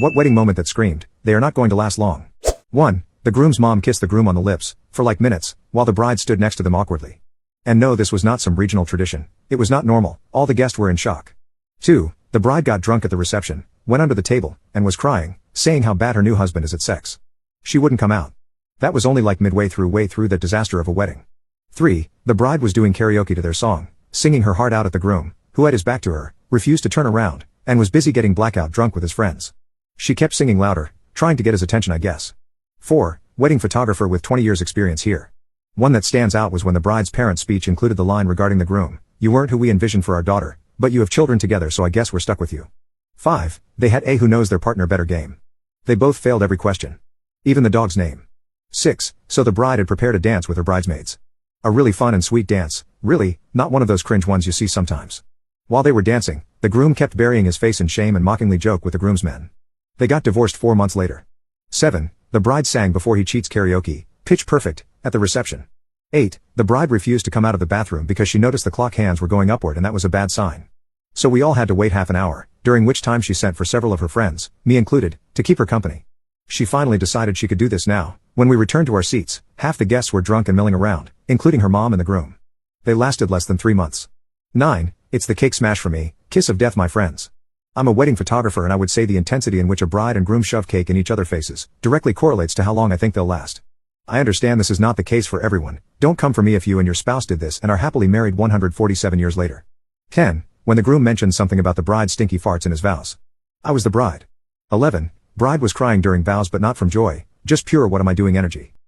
What wedding moment that screamed, they are not going to last long. 1. The groom's mom kissed the groom on the lips, for like minutes, while the bride stood next to them awkwardly. And no, this was not some regional tradition. It was not normal, all the guests were in shock. 2. The bride got drunk at the reception, went under the table, and was crying, saying how bad her new husband is at sex. She wouldn't come out. That was only like way through the disaster of a wedding. 3. The bride was doing karaoke to their song, singing her heart out at the groom, who had his back to her, refused to turn around, and was busy getting blackout drunk with his friends. She kept singing louder, trying to get his attention, I guess. 4. Wedding photographer with 20 years experience here. One that stands out was when the bride's parents' speech included the line regarding the groom, "You weren't who we envisioned for our daughter, but you have children together, so I guess we're stuck with you." 5. They had a who knows their partner better game. They both failed every question. Even the dog's name. 6. So the bride had prepared a dance with her bridesmaids. A really fun and sweet dance, really, not one of those cringe ones you see sometimes. While they were dancing, the groom kept burying his face in shame and mockingly joked with the groomsmen. They got divorced 4 months later. 7. The bride sang Before He Cheats karaoke, pitch perfect, at the reception. 8. The bride refused to come out of the bathroom because she noticed the clock hands were going upward and that was a bad sign. So we all had to wait half an hour, during which time she sent for several of her friends, me included, to keep her company. She finally decided she could do this now. When we returned to our seats, half the guests were drunk and milling around, including her mom and the groom. They lasted less than 3 months. 9. It's the cake smash for me, kiss of death my friends. I'm a wedding photographer and I would say the intensity in which a bride and groom shove cake in each other's faces directly correlates to how long I think they'll last. I understand this is not the case for everyone. Don't come for me if you and your spouse did this and are happily married 147 years later. 10. When the groom mentioned something about the bride's stinky farts in his vows. I was the bride. 11. Bride was crying during vows but not from joy, just pure what am I doing energy.